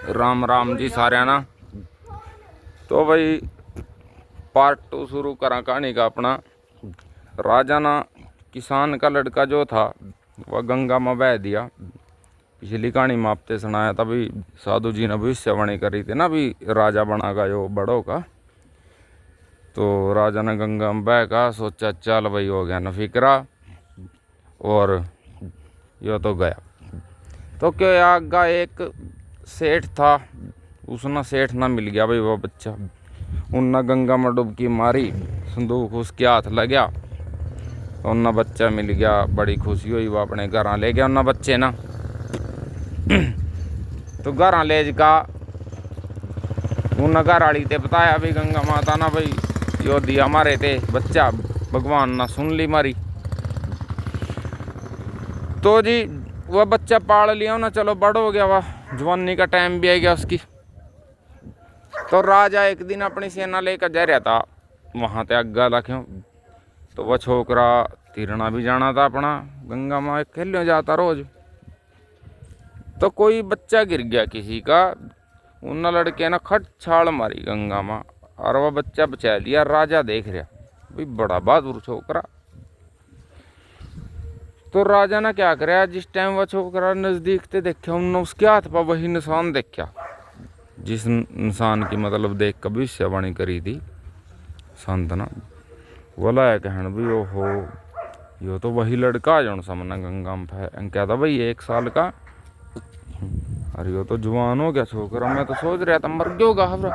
राम राम जी सारे ना। तो भाई पार्ट 2 शुरू करा कहानी का अपना। राजा ना किसान का लड़का जो था वह गंगा में बह दिया। पिछली कहानी में आपसे सुनाया था भी साधु जी ने भविष्यवाणी करी थी ना भी राजा बनागा यो बड़ों का। तो राजा ने गंगा में बह का सोचा चल भाई हो गया न फिक्रा और यो तो गया। तो क्या आगा एक सेठ था, उसने सेठ ना मिल गया भाई वो बच्चा। उनने गंगा में डुबकी मारी, संदूक उसके हाथ लग गया तो उन्ना बच्चा मिल गया। बड़ी खुशी हुई, वो अपने घर ले गया उन्ना बच्चे ना। तो घर ले का उन्हें घर वाली ते बताया भी गंगा माता ना भाई यो दिया मारे थे बच्चा, भगवान ना सुन ली मारी। तो जी वह बच्चा पाल लिया ना, चलो बड़ हो गया, वह जवानी का टाइम भी आ गया उसकी। तो राजा एक दिन अपनी सेना लेकर जा रहा था वहाँ ते आगा लख्यों। तो वह छोकरा तीरना भी जाना था अपना, गंगा में खेलने जाता रोज। तो कोई बच्चा गिर गया किसी का, उन लड़के ने खट छाल मारी गंगा में और वह बच्चा बचा लिया। राजा देख रहा भाई बड़ा बहादुर छोकरा। तो राजा ने क्या कराया, जिस टाइम वह छोकरा नजदीक से देखा उन्होंने उसके हाथ पर वही निशान देखा जिस इंसान की मतलब देख कर भविष्यवाणी करी थी संत ना। बोला है कहन भी ओहो यो तो वही लड़का जो सामने गंगा में क्या था भाई 1 साल का। अरे यो तो जवान हो गया छोकरा, मैं तो सोच रहा था मर गया होगा हवरा।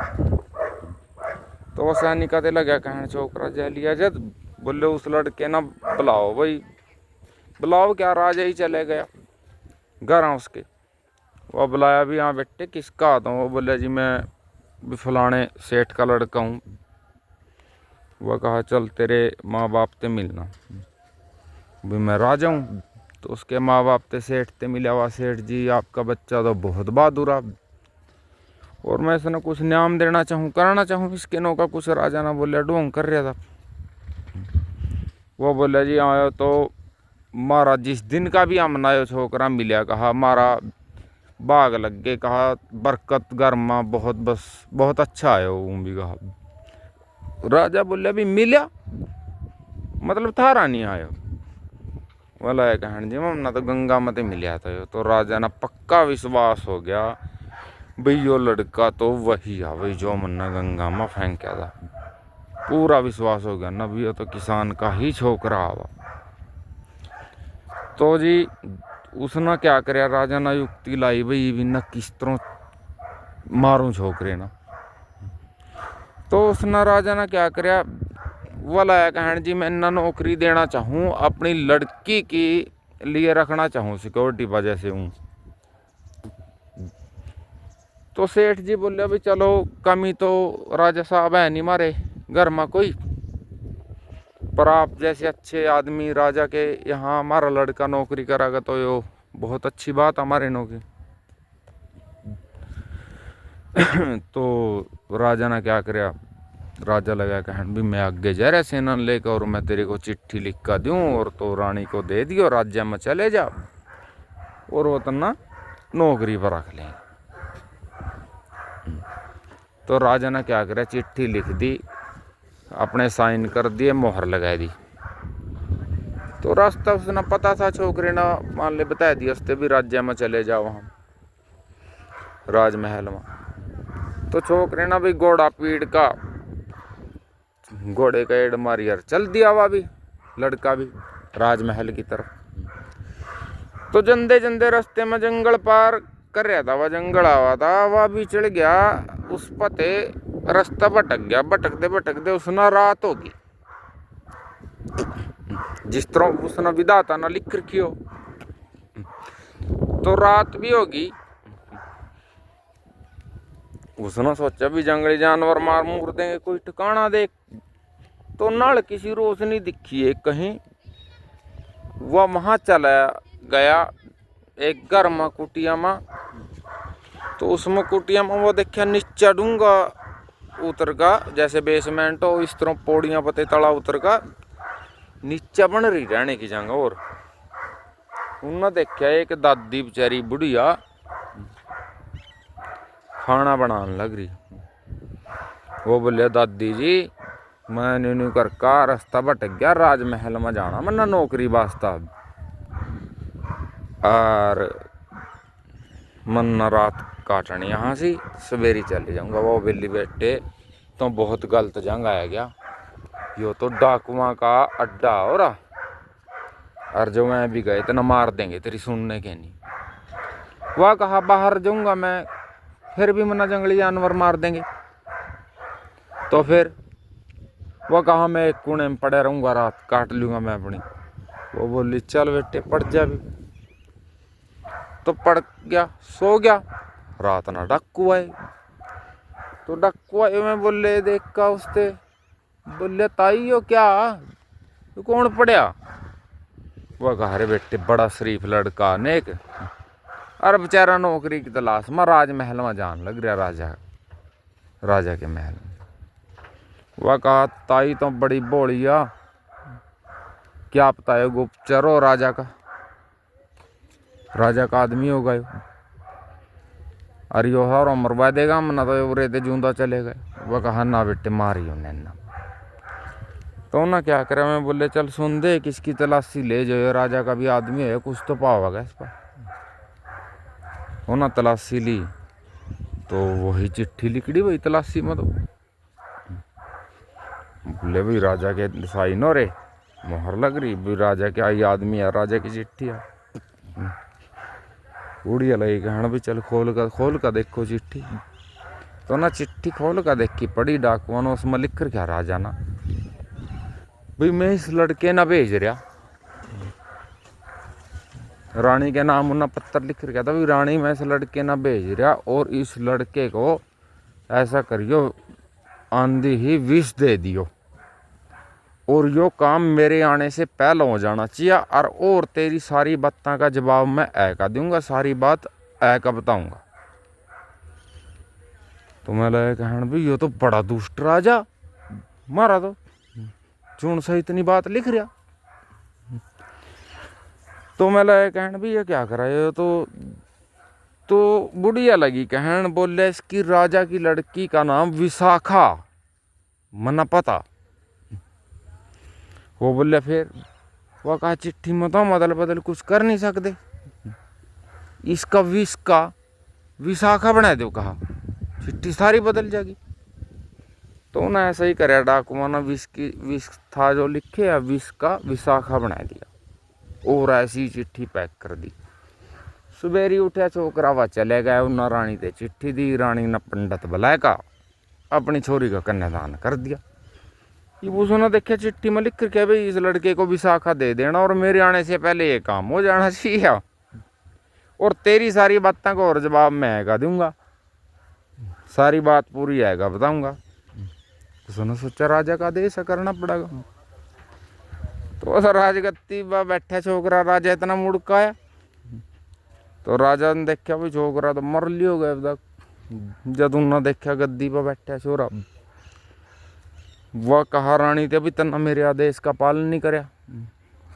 तो वो सैनिक आते लगा कहन छोकरा जा लिया जद। बोले उस लड़के ना बुलाओ भाई। बुलाओ क्या, राजा ही चले गया घर उसके। वो बुलाया भी, हाँ बेटे किसका आता हूँ। वो बोले जी मैं भी फलाने सेठ का लड़का हूँ। वह कहा चल तेरे माँ बाप से मिलना। भी मैं राजा हूँ। तो उसके माँ बाप से सेठ से मिला हुआ, सेठ जी आपका बच्चा तो बहुत बहादुर आप, और मैं इसने कुछ इनाम देना चाहूँ कराना चाहूँ इसके नो का कुछ। राजा ना बोले ढोंग कर रहा था। वो बोले जी आयो तो मारा जिस दिन का भी हमना यो छोकरा मिला, कहा मारा बाग लग गए, कहा बरकत घर में बहुत बस बहुत अच्छा है वो भी कहा। राजा बोले अभी मिला मतलब थारा नहीं आयो। बोला है कहन जी ना तो गंगा मत मिला था यो। तो राजा ना पक्का विश्वास हो गया भाई यो लड़का तो वही है भाई जो मन्ना गंगा में फेंका था। पूरा विश्वास हो गया ना भी यो तो किसान का ही छोकरा आवा। तो जी उसने क्या कराया, राजा ने युक्ति लाई भाई भी न किस तरह मारूं छोकरे ना। तो उसने राजा ने क्या कराया, वो लाया कहन जी मैं ना नौकरी देना चाहूँ अपनी लड़की की लिए रखना चाहूँ सिक्योरिटी वजह से हूँ। तो सेठ जी बोले भाई चलो कमी तो राजा साहब है नहीं मारे घर में कोई, पर आप जैसे अच्छे आदमी राजा के यहाँ हमारा लड़का नौकरी करागा तो यो बहुत अच्छी बात हमारे नौकरी। तो राजा ने क्या कराया, राजा लगा कहन भी मैं आगे जा रहा सेना लेकर और मैं तेरे को चिट्ठी लिख कर दूँ और तो रानी को दे दियो राज्य में चले जा और वो तना नौकरी पर रख लें। तो राजा ने क्या कराया, चिट्ठी लिख दी, अपने साइन कर दिए, मोहर लगा दी। तो रास्ता उसने पता था छोकरे ने मान ले बता दिया उससे भी राज्य में चले जाओ वहाँ राजमहल में। तो छोकरे ने भी घोड़ा पीड़ का घोड़े का एड़ मारी यार चल दिया हुआ भी लड़का भी राजमहल की तरफ। तो जंदे जंदे रास्ते में जंगल पार कर रहा था, वह जंगल आवा था, वह भी चढ़ गया उस पते रास्ता भटक गया। भटकते उसने रात होगी जिस तरह उसने विधाता ना लिख रखी हो। तो रात भी होगी, उसने सोचा भी जंगली जानवर मार मूर देंगे कोई ठिकाना देख। तो नल किसी रोशनी दिखी है कहीं, वह वहां चला गया एक घर में कुटिया में। तो उसमें कुटिया में वो देखा नीचा डूंगा उतर का, जैसे बेसमेंट हो इस तरह पौड़ियां पते तला उतर का नीचा बन रही रहने की जगह। और उन्होंने देखा एक दादी बेचारी बुढ़िया खाना बनाने लग रही। वो बोले दादी जी मैं न्यू कर का रास्ता भटक गया, राजमहल में जाना मन्ना नौकरी वास्ता, और मन्ना रात काटनी यहाँ से सवेरे चले जाऊंगा। वो बिल्ली बेटे तो बहुत गलत जंग आया गया, यो तो डाकुआ का अड्डा हो रहा, और जो मैं भी गए तो न मार देंगे तेरी सुनने के नहीं। वह कहा बाहर जाऊंगा मैं, फिर भी मना जंगली जानवर मार देंगे। तो फिर वह कहा मैं एक कोने में पड़े रहूंगा, रात काट लूंगा मैं अपनी। वो बोली चल बेटे पड़ जा भी। तो पड़ गया, सो गया। रात ना डाकू आए, तो डाकू आए मैं बोले देख का उसते, बोले ताई हो क्या, तो कौन पड़या। वह कहा रे बेटे बड़ा शरीफ लड़का नेक, अरे बेचारा नौकरी की तलाश में राजमहल में जान लग रहा, राजा के महल में। वह कहा ताई तो बड़ी बोलिया, क्या पता है गुप्तचर हो राजा का आदमी होगा यो, अरे यो हर मरवा देगा मना तो उरे ते जूंदा चले गए। वह कहा ना बेटे मारी उन्हें ना। तो ना क्या करे, मैं बोले चल सुन दे किसकी तलाशी ले जाओ, राजा का भी आदमी है कुछ तो पाओगा इस पर। वो ना तलाशी ली तो वही चिट्ठी लिखड़ी वही तलाशी में। तो बोले भाई राजा के साइन हो रे, मोहर लग रही भाई राजा के आई आदमी है, राजा की चिट्ठी है। उड़िया लगी कहना भी चल खोल कर देखो चिट्ठी। तो ना चिट्ठी खोल कर देखी, पड़ी डाकुआ ने, उसमें लिख कर क्या राजा ना भाई मैं इस लड़के ना भेज रहा, रानी के नाम उन्हें पत्थर लिख कर क्या था भाई रानी मैं इस लड़के ना भेज रहा, और इस लड़के को ऐसा करियो आंधी ही विष दे दियो, और यो काम मेरे आने से पहले हो जाना चाहिए, और तेरी सारी बातों का जवाब मैं ऐ का दूंगा, सारी बात ऐ का बताऊंगा। तो मैं लगा कहन भाई यो तो बड़ा दुष्ट राजा, मारा तो चून से इतनी बात लिख रहा। तो मैं लगा कहन भाई ये क्या करा, ये तो बुढ़िया लगी कहन, बोले इसकी राजा की लड़की का नाम विशाखा, मना पता। वो बोले फिर, वो कहा चिट्ठी में तो मदल बदल कुछ कर नहीं सकते, इसका विष का विशाखा बना दो, कहा चिट्ठी सारी बदल जाएगी। तो उन्हें ऐसा ही करे डाकुआ ना, विष था जो लिखे या विष का विशाखा बना दिया, और ऐसी चिट्ठी पैक कर दी। सवेरी उठा छोकरा वह चले गए, उन्हें रानी ते चिट्ठी दी, रानी ने पंडित बुलाया का अपनी छोरी का कन्यादान कर दिया। ये उसने देखा चिट्ठी में लिख कर क्या भाई इस लड़के को विशाखा दे देना, और मेरे आने से पहले ये काम हो जाना चाहिए, और तेरी सारी बातों को और जवाब मैं आएगा दूंगा, सारी बात पूरी आएगा बताऊंगा। उसने सोचा राजा का आदेश करना पड़ेगा। तो उस राजगद्दी पर बैठा छोकरा, राजा इतना मुड़का आया। तो राजा ने देखा भाई छोकरा तो मर लियो गए, जब उन्होंने देखा गद्दी पर बैठा छोरा, वह कहा रानी ते भी तना मेरे आदेश का पालन नहीं करया।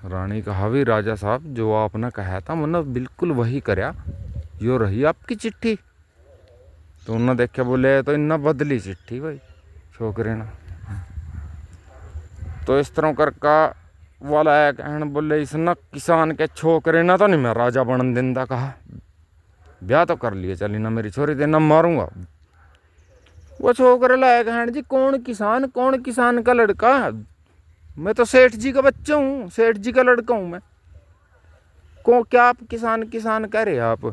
रानी कहा भी राजा साहब जो आपने कहा था मैंने बिल्कुल वही करया, यो रही आपकी चिट्ठी। तो उन्होंने देखा बोले तो इन्ना बदली चिट्ठी भाई छोकरे ना। तो इस तरह करका वाला है कहन, बोले इसना किसान के छोकरे ना तो नहीं मैं राजा बन देंदा, कहा ब्याह तो कर लिए चली ना मेरी छोरी देना मारूंगा। वो छोकरे लाया कहन जी कौन किसान का लड़का, मैं तो सेठ जी का बच्चा हूँ, सेठ जी का लड़का हूँ मैं, क्या आप किसान कह रहे आप,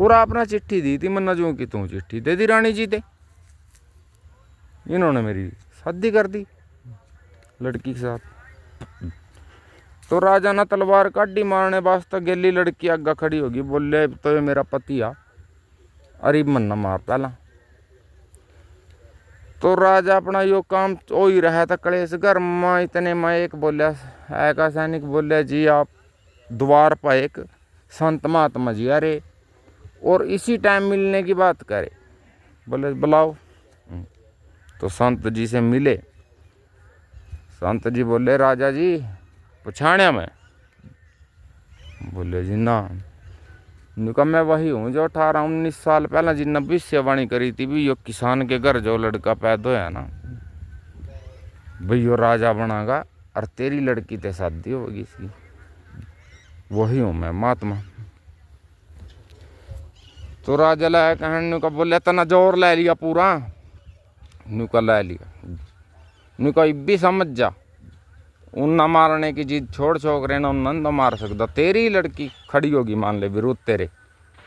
और आपने चिट्ठी दी थी मन्ना जो कि तू चिट्ठी दे दी रानी जी ते, इन्होंने मेरी शादी कर दी लड़की के साथ। तो राजा ना तलवार काटी मारने वास्ते, गेली लड़की आगा खड़ी होगी, बोले तो ये मेरा पति आ, अरे मन्ना मार पहला। तो राजा अपना यो काम हो ही रहा था कलेश घर में, इतने में एक बोलिया ऐका सैनिक बोले जी आप द्वार पर एक संत महात्मा जी आ रहे, और इसी टाइम मिलने की बात करे, बोले बुलाओ। तो संत जी से मिले। संत जी बोले राजा जी पछाण्या मैं, बोले जी ना। नुका मैं वही हूँ जो 18-19 साल पहला जिन भविष्यवाणी करी थी भी यो किसान के घर जो लड़का पैदा होया ना भाई यो राजा बनागा और तेरी लड़की ते शादी होगी इसकी। वही हूँ मैं महात्मा। तो राजा लाया कहन नुका बोले तना जोर ले लिया पूरा। नुका ले लिया। नुका इब्बी समझ जा उन न मारने की जिद छोड़ छोकरे ना उन तो मार सकता। तेरी लड़की खड़ी होगी मान ले विरोध तेरे